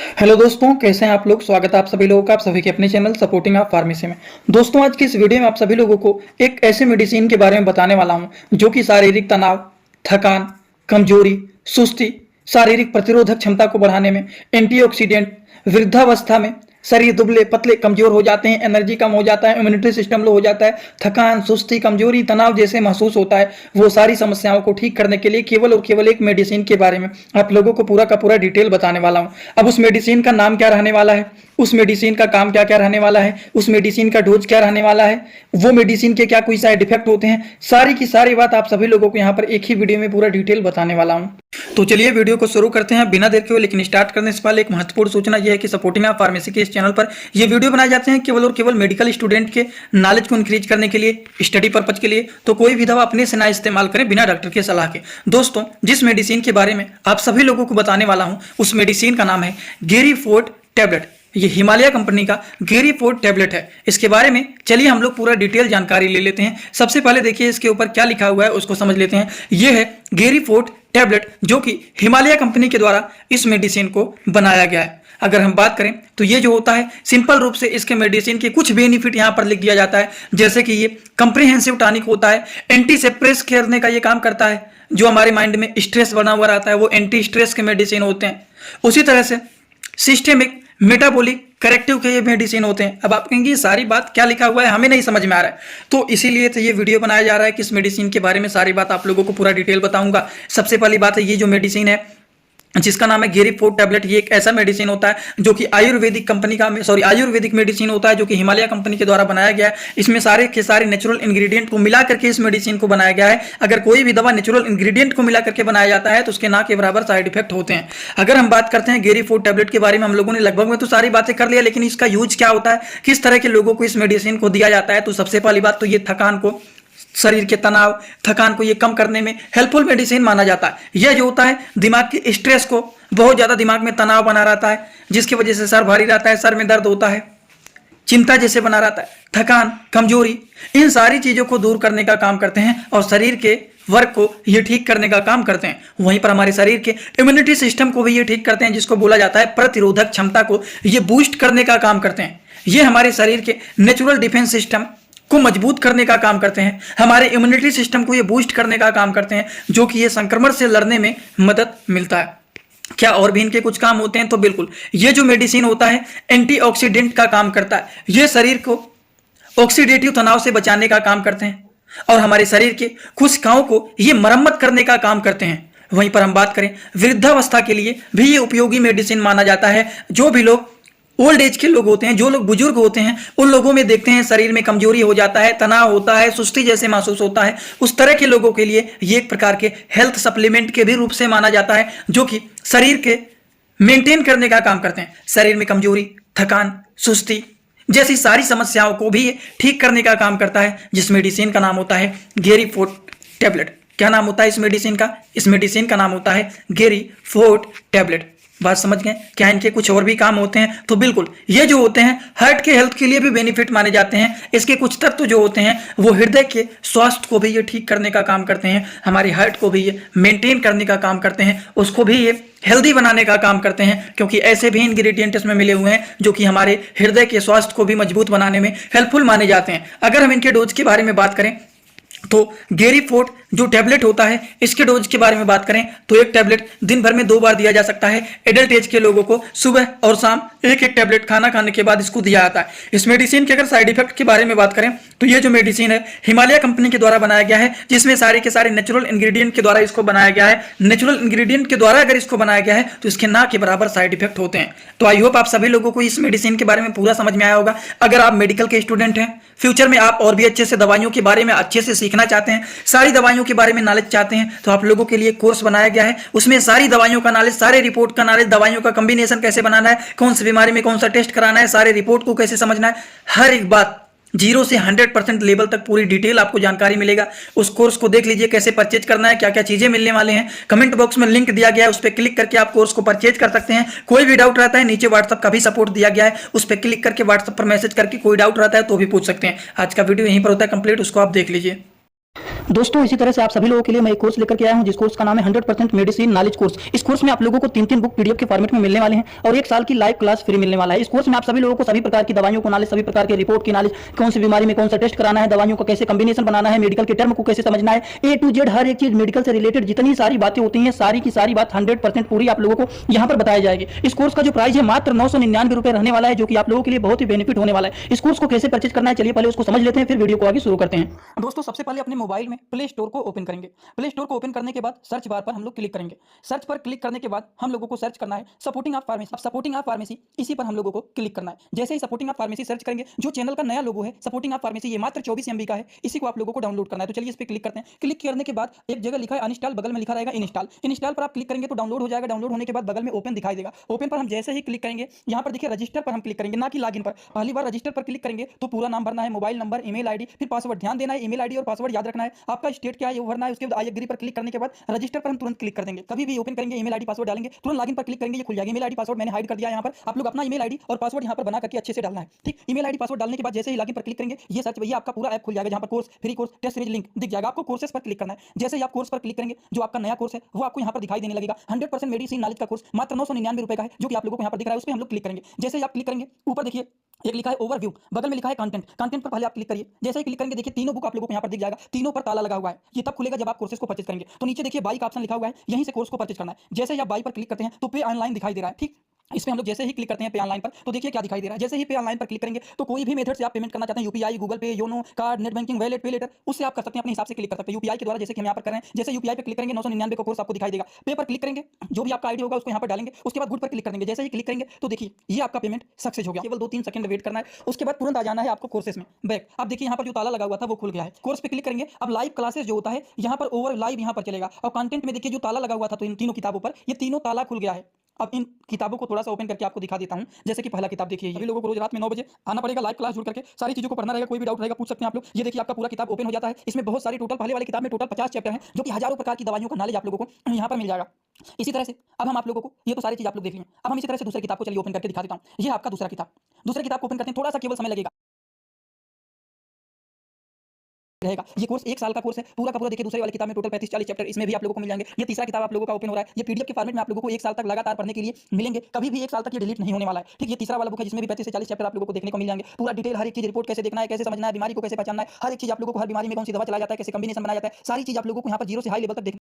Hello दोस्तों, कैसे हैं आप लोग। स्वागत है आप सभी लोगों का आप सभी के अपने चैनल सपोर्टिंग ऑफ फार्मेसी में। दोस्तों, आज की इस वीडियो में आप सभी लोगों को एक ऐसे मेडिसिन के बारे में बताने वाला हूं जो कि शारीरिक तनाव, थकान, कमजोरी, सुस्ती, शारीरिक प्रतिरोधक क्षमता को बढ़ाने में, एंटीऑक्सीडेंट, वृद्धावस्था में शरीर दुबले पतले कमजोर हो जाते हैं, एनर्जी कम हो जाता है, इम्यूनिटी सिस्टम लो हो जाता है, थकान, सुस्ती, कमजोरी, तनाव जैसे महसूस होता है, वो सारी समस्याओं को ठीक करने के लिए केवल और केवल एक मेडिसिन के बारे में आप लोगों को पूरा का पूरा डिटेल बताने वाला हूं। अब उस मेडिसिन का नाम क्या रहने वाला है, उस मेडिसिन का काम क्या क्या रहने वाला है, उस मेडिसिन का डोज क्या रहने वाला है, वो मेडिसिन के क्या कोई साइड इफेक्ट होते हैं, सारी की सारी बात आप सभी लोगों को यहाँ पर एक ही वीडियो में पूरा डिटेल बताने वाला हूँ। तो चलिए वीडियो को शुरू करते हैं बिना देर के हुए। लेकिन स्टार्ट करने से पहले एक महत्वपूर्ण सूचना यह है कि सपोर्टिंग ऑफ फार्मेसी के इस चैनल पर ये वीडियो बनाए जाते हैं केवल और केवल मेडिकल स्टूडेंट के नॉलेज को इंक्रीज करने के लिए, स्टडी पर्पज के लिए। तो कोई भी दवा अपने से ना इस्तेमाल करें बिना डॉक्टर के सलाह के। दोस्तों, जिस मेडिसिन के बारे में आप सभी लोगों को बताने वाला हूं उस मेडिसिन का नाम है गेरीफोर्ट टैबलेट। ये हिमालय कंपनी का गेरीफोर्ट टैबलेट है। इसके बारे में चलिए हम लोग पूरा डिटेल जानकारी ले लेते हैं। सबसे पहले देखिए इसके ऊपर क्या लिखा हुआ है उसको समझ लेते हैं। ये है गेरीफोर्ट टैबलेट जो कि हिमालय कंपनी के द्वारा इस मेडिसिन को बनाया गया है। अगर हम बात करें तो ये जो होता है सिंपल रूप से इसके मेडिसिन के कुछ बेनिफिट यहाँ पर लिख दिया जाता है, जैसे कि ये कंप्रिहेंसिव टॉनिक होता है, एंटी सेप्रेस करने का ये काम करता है। जो हमारे माइंड में स्ट्रेस बना हुआ रहता है वो एंटी स्ट्रेस के मेडिसिन होते हैं। उसी तरह से सिस्टेमिक मेटाबॉलिक करेक्टिव के ये मेडिसिन होते हैं। अब आप कहेंगे ये सारी बात क्या लिखा हुआ है, हमें नहीं समझ में आ रहा है, तो इसीलिए तो ये वीडियो बनाया जा रहा है कि इस मेडिसिन के बारे में सारी बात आप लोगों को पूरा डिटेल बताऊंगा। सबसे पहली बात है, ये जो मेडिसिन है जिसका नाम है गेरीफोर्ट टैबलेट, ये एक ऐसा मेडिसिन होता है जो कि आयुर्वेदिक कंपनी का आयुर्वेदिक मेडिसिन होता है जो कि हिमालय कंपनी के द्वारा बनाया गया है। इसमें सारे के सारे नेचुरल इंग्रेडिएंट को मिला करके इस मेडिसिन को बनाया गया है। अगर कोई भी दवा नेचुरल इंग्रेडिएंट को मिला करके बनाया जाता है तो उसके ना के बराबर साइड इफेक्ट होते हैं। अगर हम बात करते हैं गेरीफोर्ट टैबलेट के बारे में, हम लोगों ने लगभग में तो सारी बातें कर लिया, लेकिन इसका यूज क्या होता है, किस तरह के लोगों को इस मेडिसिन को दिया जाता है। तो सबसे पहली बात तो ये थकान को, शरीर के तनाव, थकान को ये कम करने में हेल्पफुल मेडिसिन माना जाता है। यह जो होता है दिमाग के स्ट्रेस को, बहुत ज्यादा दिमाग में तनाव बना रहता है जिसकी वजह से सर भारी रहता है, सर में दर्द होता है, चिंता जैसे बना रहता है, थकान, कमजोरी, इन सारी चीजों को दूर करने का काम करते हैं और शरीर के वर्क को ये ठीक करने का काम करते हैं। वहीं पर हमारे शरीर के इम्यूनिटी सिस्टम को भी ये ठीक करते हैं, जिसको बोला जाता है प्रतिरोधक क्षमता को ये बूस्ट करने का काम करते हैं। ये हमारे शरीर के नेचुरल डिफेंस सिस्टम को मजबूत करने का काम करते हैं, हमारे इम्यूनिटी सिस्टम को ये बूस्ट करने का काम करते हैं, जो कि ये संक्रमण से लड़ने में मदद मिलता है। क्या और भी इनके कुछ काम होते हैं? तो बिल्कुल, ये जो मेडिसिन होता है एंटीऑक्सीडेंट का काम करता है। ये शरीर को ऑक्सीडेटिव तनाव से बचाने का काम करते हैं और हमारे शरीर के कोशिकाओं को ये मरम्मत करने का काम करते हैं। वहीं पर हम बात करें वृद्धावस्था के लिए भी ये उपयोगी मेडिसिन माना जाता है। जो भी लोग ओल्ड एज के लोग होते हैं, जो लोग बुजुर्ग होते हैं, उन लोगों में देखते हैं शरीर में कमजोरी हो जाता है, तनाव होता है, सुस्ती जैसे महसूस होता है, उस तरह के लोगों के लिए ये एक प्रकार के हेल्थ सप्लीमेंट के भी रूप से माना जाता है, जो कि शरीर के मेंटेन करने का काम करते हैं। शरीर में कमजोरी, थकान, सुस्ती जैसी सारी समस्याओं को भी ठीक करने का काम करता है, जिस मेडिसिन का नाम होता है गेरीफोर्ट टैबलेट। क्या नाम होता है इस मेडिसिन का? इस मेडिसिन का नाम होता है गेरीफोर्ट टैबलेट। बात समझ गए? क्या इनके कुछ और भी काम होते हैं? तो बिल्कुल, ये जो होते हैं हार्ट के हेल्थ के लिए भी बेनिफिट माने जाते हैं। इसके कुछ तत्व जो होते हैं वो हृदय के स्वास्थ्य को भी ये ठीक करने का काम करते हैं, हमारी हार्ट को भी ये मेंटेन करने का काम करते हैं, उसको भी ये हेल्दी बनाने का काम करते हैं, क्योंकि ऐसे भी इंग्रेडिएंट इसमें मिले हुए हैं जो कि हमारे हृदय के स्वास्थ्य को भी मजबूत बनाने में हेल्पफुल माने जाते हैं। अगर हम इनके डोज के बारे में बात करें तो गेरीफोर्ट जो टैबलेट होता है इसके डोज के बारे में बात करें तो एक टैबलेट दिन भर में 2 बार दिया जा सकता है। एडल्ट एज के लोगों को सुबह और शाम एक टैबलेट खाना खाने के बाद इसको दिया जाता है। इस मेडिसिन के अगर साइड इफेक्ट के बारे में बात करें तो ये जो मेडिसिन है हिमालय कंपनी के द्वारा बनाया गया है, जिसमें सारे के सारे नेचुरल इंग्रेडिएंट के द्वारा इसको बनाया गया है। नेचुरल इंग्रेडिएंट के द्वारा अगर इसको बनाया गया है तो इसके ना के बराबर साइड इफेक्ट होते हैं। तो आई होप आप सभी लोगों को इस मेडिसिन के बारे में पूरा समझ में आया होगा। अगर आप मेडिकल के स्टूडेंट हैं, फ्यूचर में आप और भी अच्छे से दवाइयों के बारे में अच्छे से सीखना चाहते हैं, सारी दवाइयों के बारे में नॉलेज चाहते हैं, तो आप लोगों के लिए कोर्स बनाया गया है। उसमें सारी दवाइयों का नॉलेज, सारे रिपोर्ट का नॉलेज, दवाइयों का कॉम्बिनेशन कैसे बनाना है, कौन सी बीमारी में कौन सा टेस्ट कराना है, सारे रिपोर्ट को कैसे समझना है, हर एक बात 0 से 100% लेवल तक पूरी डिटेल आपको जानकारी मिलेगा। उस कोर्स को देख लीजिए, कैसे परचेज करना है, क्या क्या चीजें मिलने वाले हैं। कमेंट बॉक्स में लिंक दिया गया है, उस पर क्लिक करके आप कोर्स को परचेज कर सकते हैं। कोई भी डाउट रहता है नीचे व्हाट्सअप का भी सपोर्ट दिया गया है, उस पर क्लिक करके व्हाट्सअप पर मैसेज करके कोई डाउट रहता है तो भी पूछ सकते हैं। आज का वीडियो यहीं पर होता है कंप्लीट, उसको आप देख लीजिए। दोस्तों इसी तरह से आप सभी लोगों के लिए मैं एक कोर्स लेकर के आया हूं जिस कोर्स का नाम है 100% मेडिसिन नॉलेज कोर्स। इस कोर्स में आप लोगों को 3-3 बुक पीडीएफ के फॉर्मेट में मिलने वाले हैं और 1 साल की लाइव क्लास फ्री मिलने वाला है। इस कोर्स में आप सभी लोगों को सभी प्रकार की दवाइयों को नॉलेज, सभी प्रकार के रिपोर्ट की नॉलेज, कौन सी बीमारी में कौन सा टेस्ट कराना है, दवाइयों का कैसे कॉम्बिनेशन बनाना है, मेडिकल के टर्म को कैसे समझना है, ए टू जेड हर एक चीज मेडिकल से रिलेटेड जितनी सारी बातें होती हैं सारी की सारी बात 100% पूरी आप लोगों को यहाँ पर बताई जाएगी। इस कोर्स का जो प्राइस है मात्र 999 रुपए रहने वाला है, जो कि आप लोगों के लिए बहुत ही बेनिफिट होने वाला है। इस कोर्स को कैसे परचेज करना है चलिए पहले उसको समझ लेते हैं, फिर वीडियो को आगे शुरू करते हैं। दोस्तों सबसे पहले अपने मोबाइल में प्ले स्टोर को ओपन करेंगे। प्ले स्टोर को ओपन करने के बाद सर्च बार पर हम लोग क्लिक करेंगे। सर्च पर क्लिक करने के बाद हम लोगों को सर्च करना है सपोर्टिंग ऑफ फार्मेसी। अब सपोर्टिंग ऑफ फार्मेसी इसी पर हम लोगों को क्लिक करना है। जैसे ही सपोर्टिंग ऑफ फार्मेसी सर्च करेंगे, जो चैनल का नया लोगो है सपोर्टिंग ऑफ फार्मेसी, ये मात्र 24 MB का है, इसी को आप लोगों को डाउनलोड करना है। तो चलिए इस पर क्लिक करते हैं। क्लिक करने के बाद एक जगह लिखा है अनइंस्टॉल, बगल में लिखा रहेगा इंस्टॉल। इंस्टॉल पर आप क्लिक करेंगे तो डाउनलोड हो जाएगा। डाउनलोड होने के बाद बगल में ओपन दिखाई देगा। ओपन पर हम जैसे ही क्लिक करेंगे, यहाँ पर देखिए रजिस्टर पर हम क्लिक करेंगे, ना कि लॉगिन पर। पहली बार रजिस्टर पर क्लिक करेंगे तो पूरा नाम भरना है, मोबाइल नंबर, ईमेल आईडी, फिर पासवर्ड। ध्यान देना है ईमेल आईडी और पासवर्ड याद रखना है। आपका स्टेट क्या है वो भरना है। उसके बाद आई एग्री पर क्लिक करने के बाद रजिस्टर पर हम तुरंत क्लिक कर देंगे। कभी भी ओपन करेंगे ईमेल आईडी पासवर्ड डालेंगे, तुरंत लॉगिन पर क्लिक करेंगे, ये खुल जाएगा। ईमेल आईडी पासवर्ड मैंने हाइड कर दिया है। यहाँ पर आप लोग अपना ईमेल आईडी और पासवर्ड यहाँ पर बना करके अच्छे से डालना है, ठीक। ईमेल आईडी पासवर्ड डालने के बाद जैसे ही लॉगिन पर क्लिक करेंगे, ये सर्च भैया आपका पूरा ऐप खुल जाएगा, जहाँ पर course, free course, test series link दिख जाएगा। आपको कोर्सेस पर क्लिक करना है। जैसे ही आप कोर्स पर क्लिक करेंगे, जो आपका नया कोर्स है वो आपको यहाँ पर दिखाई देने लगेगा। 100% मेडिसिन नॉलेज का कोर्स मात्र 999 रुपए का है, जो कि आप लोगों को यहाँ पर दिख रहा है। उस पर हम लोग क्लिक करेंगे। जैसे ही आप क्लिक करेंगे, ऊपर देखिए एक लिखा है ओवरव्यू, बगल में लिखा है कंटेंट। कंटेंट पर पहले आप क्लिक करिए। जैसे ही क्लिक करेंगे देखिए तीनों बुक आप लोगों को यहाँ पर दिख जाएगा। तीनों पर ताला लगा हुआ है। ये तब खुलेगा जब आप कोर्सेज को परचेज करेंगे। तो नीचे देखिए बाई का ऑप्शन लिखा हुआ है, यहीं से कोर्स को परचेज करना है। जैसे ही आप बाई पर क्लिक करते हैं तो पे ऑनलाइन दिखाई दे रहा है, ठीक। इसमें हम लोग जैसे ही क्लिक करते हैं पे ऑनलाइन पर, तो देखिए क्या दिखाई दे रहा है। जैसे ही पे ऑनलाइन पर क्लिक करेंगे तो कोई भी मेथड से आप पेमेंट करना चाहते हैं, यूपीआई, गूगल पे, YONO, card, net banking, wallet, पे लेटर, उससे आप कर सकते हैं। अपने हिसाब से क्लिक कर सकते हैं यूपीआई के द्वारा, जैसे कि हम यहाँ पर कर रहे हैं। जैसे यूपीआई पे क्लिक करेंगे 999 का कोर्स आपको दिखाई देगा। पे पर क्लिक करेंगे, जो भी आपका आईडी होगा उसको यहाँ पर डालेंगे। उसके बाद गुड पर क्लिक कर देंगे। जैसे ही क्लिक करेंगे तो देखिए ये आपका पेमेंट सक्सेस हो गया। केवल 2-3 सेकंड वेट करना है, उसके बाद तुरंत आ जाना है आपको कोर्सेस में बैक। अब देखिए यहाँ पर जो ताला लगा हुआ था वो खुल गया है। कोर्स पे क्लिक करेंगे। अब लाइव क्लासेस जो होता है यहाँ पर ओवर लाइव यहाँ पर चलेगा। और कंटेंट में देखिए जो ताला लगा हुआ था तो इन तीनों किताबों पर, ये तीनों ताला खुल गया है। अब इन किताबों को थोड़ा सा ओपन करके आपको दिखा देता हूं। जैसे कि पहला किताब देखिए, सभी लोगों को रोज रात में 9 बजे आना पड़ेगा, लाइव क्लास जुड़ करके सारी चीजों को पढ़ना रहेगा। कोई भी डाउट रहेगा पूछ सकते हैं आप लोग। ये देखिए आपका पूरा किताब ओपन हो जाता है। इसमें बहुत सारी टोटल, पहले वाले किताब में टोटल 50 चैप्टर हैं, जो कि हजारों प्रकार की दवाइयों का नॉलेज आप लोगों को यहाँ पर मिल जाएगा। इसी तरह से अब हम आप लोगों को, ये तो सारी चीज आप लोग देख लिए। अब हम इसी तरह से दूसरी किताब को चलिए ओपन करके दिखा देता हूँ। ये आपका दूसरा किताब। दूसरे किताब को ओपन करते हैं, थोड़ा सा केवल समय लगेगा रहेगा। ये कोर्स 1 साल का कोर्स है पूरा का पूरा। देखिए दूसरे वाली किताब में टोटल 35-40 चैप्टर इसमें भी आप लोगों को मिल जाएंगे। ये तीसरा किताब आप लोगों का ओपन हो रहा है। ये पीडीएफ के फॉर्मेट में आप लोगों को 1 साल तक लगातार पढ़ने के लिए मिलेंगे। कभी भी 1 साल तक ये डिलीट नहीं होने वाला है, ठीक। ये तीसरा वाला बुक है जिसमें भी 35 से 40 चैप्टर आप लोगों को देखने को मिल जाएंगे। पूरा डिटेल हर एक चीज, रिपोर्ट कैसे देखना है, कैसे समझना है, बीमारी को कैसे पहचानना है, हर एक चीज आप लोगों को, हर बीमारी में कौन सी दवा चलाया जाता है, कैसे कॉम्बिनेशन बनाया जाता है, सारी चीज आप लोगों को यहाँ पर जीरो से हाई लेवल तक